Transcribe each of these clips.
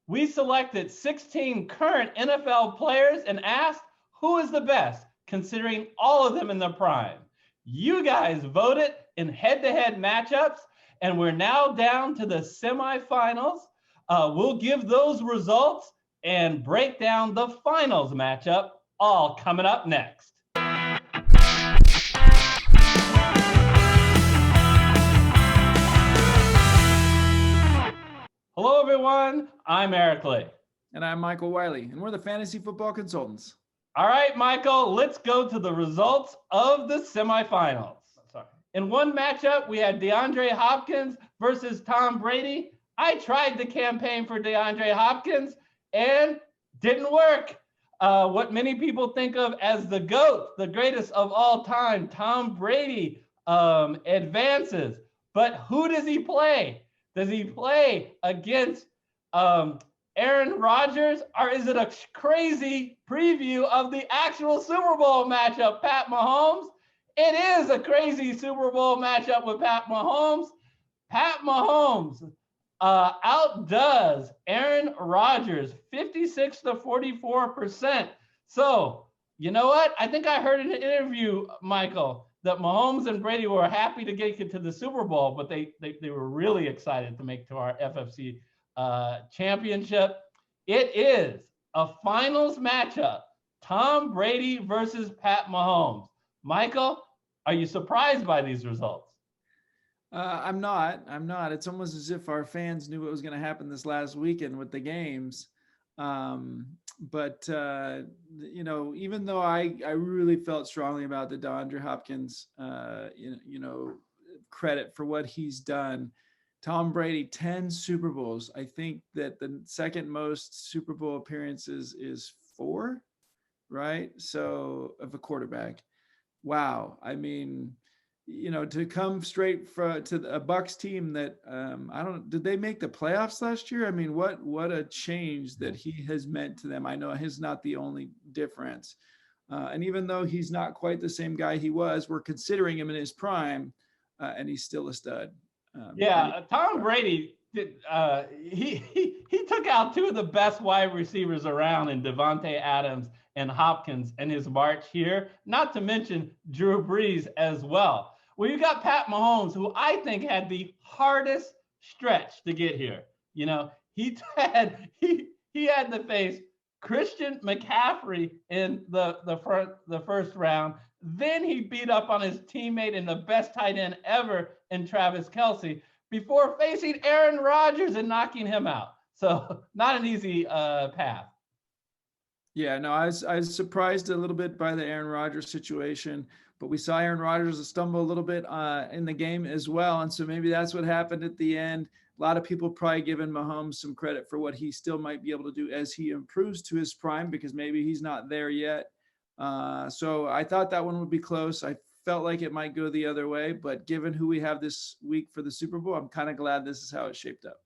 We selected 16 current NFL players and asked who is the best, considering all of them in their prime. You guys voted in head-to-head matchups, and we're now down to the semifinals. We'll give those results and break down the finals matchup, all coming up next. Hello, everyone. I'm Eric Lee. And I'm Michael Wiley, and we're the Fantasy Football Consultants. All right, Michael, let's go to the results of the semifinals. In one matchup, we had DeAndre Hopkins versus Tom Brady. I tried to campaign for DeAndre Hopkins and didn't work. What many people think of as the GOAT, the greatest of all time, Tom Brady, advances. But who does he play? Does he play against Aaron Rodgers, or is it a crazy preview of the actual Super Bowl matchup, Pat Mahomes? It is a crazy Super Bowl matchup with Pat Mahomes. Pat Mahomes outdoes Aaron Rodgers 56 to 44%. So, you know what? I think I heard in an interview, Michael, that Mahomes and Brady were happy to get to the Super Bowl, but they were really excited to make to our FFC championship. It is a finals matchup, Tom Brady versus Pat Mahomes. Michael, are you surprised by these results? I'm not. It's almost as if our fans knew what was going to happen this last weekend with the games. But even though I really felt strongly about the DeAndre Hopkins, credit for what he's done. Tom Brady, 10 Super Bowls. I think that the second most Super Bowl appearances is 4, right? So of a quarterback. Wow. I mean, to come straight to a Bucs team that did they make the playoffs last year? I mean, what a change that he has meant to them. I know he's not the only difference. And even though he's not quite the same guy he was, we're considering him in his prime, and he's still a stud. Tom Brady, he took out 2 of the best wide receivers around in Devontae Adams and Hopkins in his march here, not to mention Drew Brees as well. Well, you got Pat Mahomes, who I think had the hardest stretch to get here. He had to face Christian McCaffrey in the first round. Then he beat up on his teammate and the best tight end ever in Travis Kelce before facing Aaron Rodgers and knocking him out. So not an easy path. Yeah, no, I was surprised a little bit by the Aaron Rodgers situation, but we saw Aaron Rodgers stumble a little bit in the game as well. And so maybe that's what happened at the end. A lot of people probably giving Mahomes some credit for what he still might be able to do as he improves to his prime, because maybe he's not there yet. So I thought that one would be close. I felt like it might go the other way, but given who we have this week for the Super Bowl, I'm kind of glad this is how it shaped up.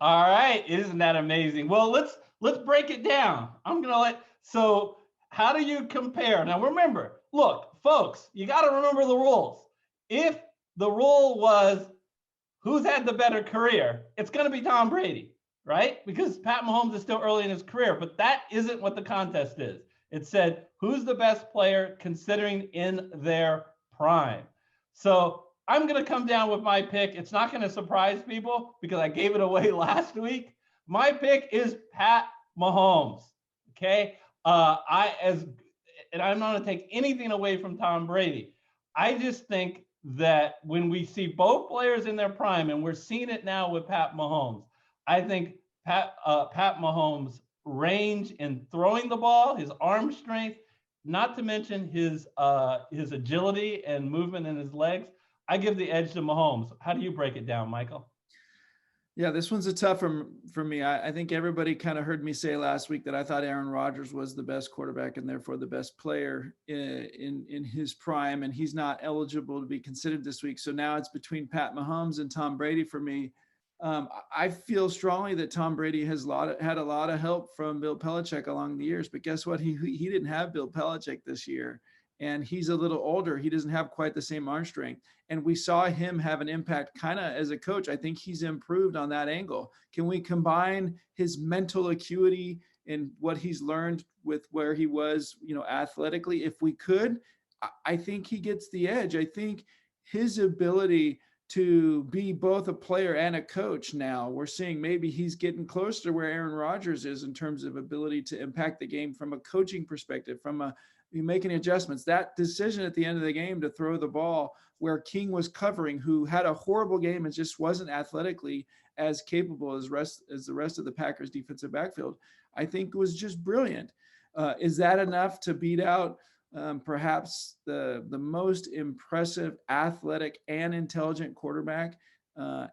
All right, isn't that amazing? Well, let's break it down. So how do you compare? Now remember, look, folks, you got to remember the rules. If the rule was who's had the better career, it's going to be Tom Brady, right? Because Pat Mahomes is still early in his career, but that isn't what the contest is. It said, who's the best player considering in their prime? So I'm going to come down with my pick. It's not going to surprise people because I gave it away last week. My pick is Pat Mahomes. Okay. And I'm not going to take anything away from Tom Brady. I just think that when we see both players in their prime, and we're seeing it now with Pat Mahomes, I think Pat Mahomes' range in throwing the ball, his arm strength, not to mention his agility and movement in his legs, I give the edge to Mahomes. How do you break it down, Michael? Yeah, this one's a tough one for me. I think everybody kind of heard me say last week that I thought Aaron Rodgers was the best quarterback and therefore the best player in his prime, and he's not eligible to be considered this week. So now it's between Pat Mahomes and Tom Brady for me. I feel strongly that Tom Brady has had a lot of help from Bill Belichick along the years, but guess what? He didn't have Bill Belichick this year. and he's a little older. He doesn't have quite the same arm strength. And we saw him have an impact kind of as a coach. I think he's improved on that angle. Can we combine his mental acuity and what he's learned with where he was, athletically? If we could, I think he gets the edge. I think his ability to be both a player and a coach now, we're seeing maybe he's getting closer to where Aaron Rodgers is in terms of ability to impact the game from a coaching perspective, from making adjustments. That decision at the end of the game to throw the ball where King was covering, who had a horrible game and just wasn't athletically as capable as the rest of the Packers defensive backfield, I think was just brilliant. Is that enough to beat out perhaps the most impressive, athletic, and intelligent quarterback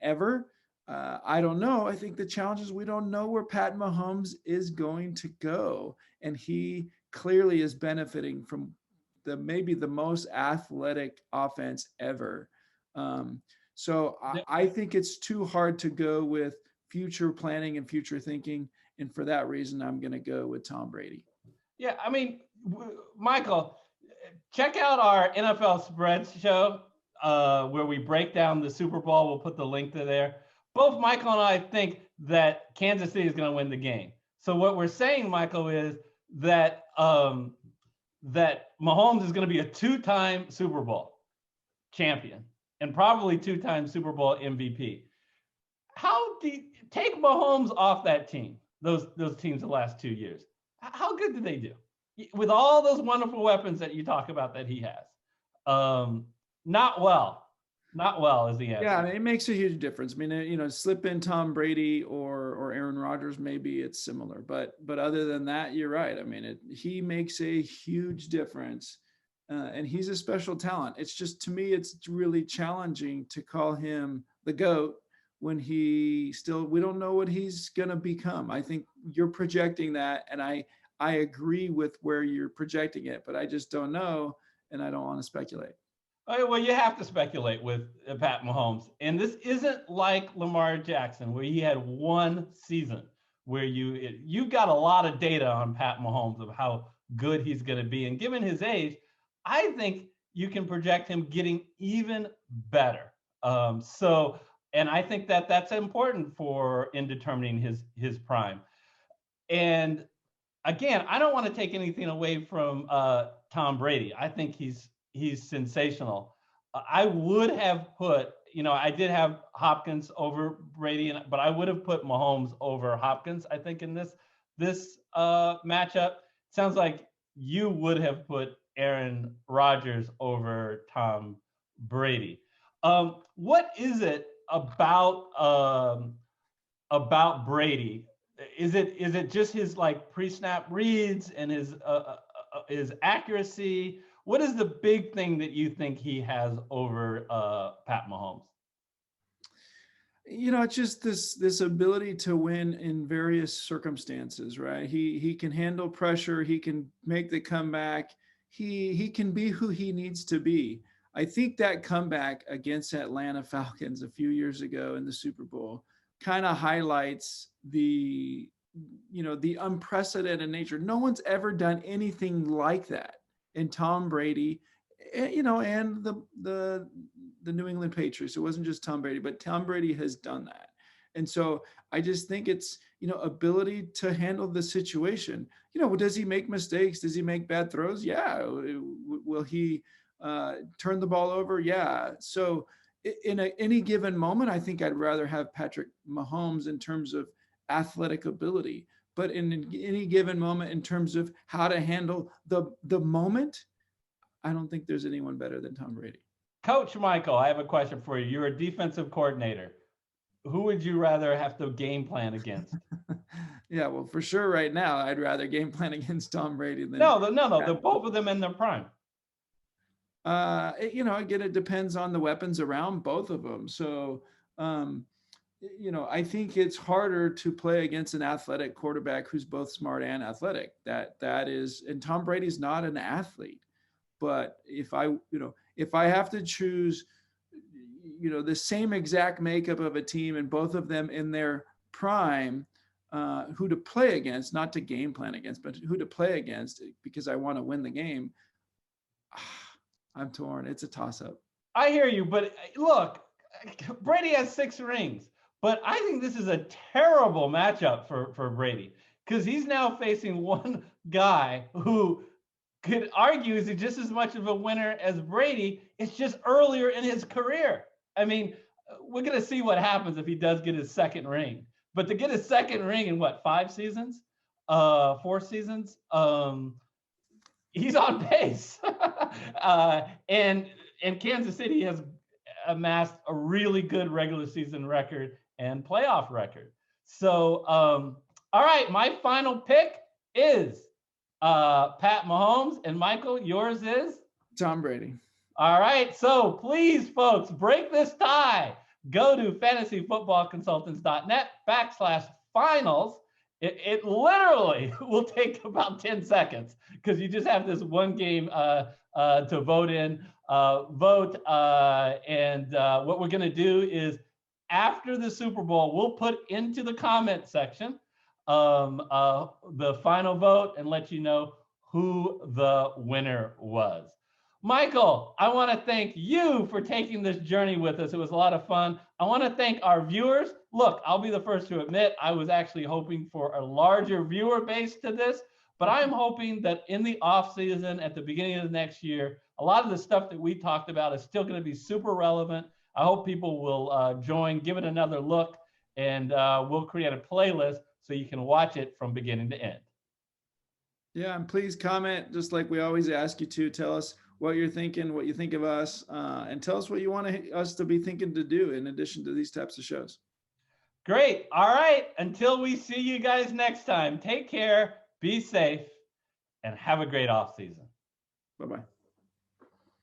ever? I don't know. I think the challenge is we don't know where Pat Mahomes is going to go, and he clearly is benefiting from maybe the most athletic offense ever. So I think it's too hard to go with future planning and future thinking, and for that reason, I'm going to go with Tom Brady. Yeah, I mean, Michael, check out our NFL Spreads show where we break down the Super Bowl. We'll put the link to there. Both Michael and I think that Kansas City is going to win the game. So what we're saying, Michael, is that that Mahomes is going to be a two-time Super Bowl champion and probably two-time Super Bowl MVP. How do you take Mahomes off that team? Those teams the last 2 years. How good did they do with all those wonderful weapons that you talk about that he has? Not well is the answer. Yeah, I mean, it makes a huge difference. I mean, slip in Tom Brady or Aaron Rodgers, maybe it's similar, but other than that, you're right. I mean, he makes a huge difference, and he's a special talent. It's just, to me, it's really challenging to call him the GOAT when we don't know what he's going to become. I think you're projecting that, and I agree with where you're projecting it, but I just don't know, and I don't want to speculate. Okay, well, you have to speculate with Pat Mahomes. And this isn't like Lamar Jackson, where he had one season where you've got a lot of data on Pat Mahomes of how good he's going to be. And given his age, I think you can project him getting even better. And I think that that's important in determining his prime. And again, I don't want to take anything away from Tom Brady. I think he's sensational. I would have put, I did have Hopkins over Brady, but I would have put Mahomes over Hopkins, I think, in this matchup. Sounds like you would have put Aaron Rodgers over Tom Brady. What is it about Brady? Is it just his like pre-snap reads and his accuracy? What is the big thing that you think he has over Pat Mahomes? It's just this ability to win in various circumstances, right? He can handle pressure. He can make the comeback. He can be who he needs to be. I think that comeback against Atlanta Falcons a few years ago in the Super Bowl kind of highlights the unprecedented nature. No one's ever done anything like that. And Tom Brady, and the New England Patriots. It wasn't just Tom Brady, but Tom Brady has done that. And so I just think it's, ability to handle the situation. Does he make mistakes? Does he make bad throws? Yeah. Will he turn the ball over? Yeah. So in any given moment, I think I'd rather have Patrick Mahomes in terms of athletic ability. But in any given moment, in terms of how to handle the moment, I don't think there's anyone better than Tom Brady. Coach Michael, I have a question for you. You're a defensive coordinator. Who would you rather have to game plan against? Yeah, well, for sure, right now, I'd rather game plan against Tom Brady than No. They're both of them in their prime. Again, it depends on the weapons around both of them. So, I think it's harder to play against an athletic quarterback who's both smart and athletic. That is, and Tom Brady's not an athlete. But if I have to choose, the same exact makeup of a team and both of them in their prime, who to play against, not to game plan against, but who to play against, because I want to win the game, I'm torn. It's a toss-up. I hear you, but look, Brady has 6 rings, but I think this is a terrible matchup for Brady because he's now facing one guy who could argue is just as much of a winner as Brady. It's just earlier in his career. I mean, we're going to see what happens if he does get his 2nd ring. But to get his 2nd ring in what, 5 seasons? 4 seasons? He's on pace. And Kansas City has amassed a really good regular season record and playoff record. So, all right, my final pick is Pat Mahomes, and Michael, yours is? Tom Brady. All right, so please, folks, break this tie. Go to fantasyfootballconsultants.net/finals. It literally will take about 10 seconds because you just have this one game to vote in. And what we're going to do is after the Super Bowl, we'll put into the comment section the final vote and let you know who the winner was. Michael, I want to thank you for taking this journey with us. It was a lot of fun. I want to thank our viewers. Look, I'll be the first to admit I was actually hoping for a larger viewer base to this, but I'm hoping that in the off season, at the beginning of the next year, a lot of the stuff that we talked about is still going to be super relevant. I hope people will join, give it another look, and we'll create a playlist so you can watch it from beginning to end. Yeah, and please comment, just like we always ask you to. Tell us what you're thinking, what you think of us, and tell us what you want us to be thinking to do in addition to these types of shows. Great. All right. Until we see you guys next time, take care, be safe, and have a great off season. Bye-bye.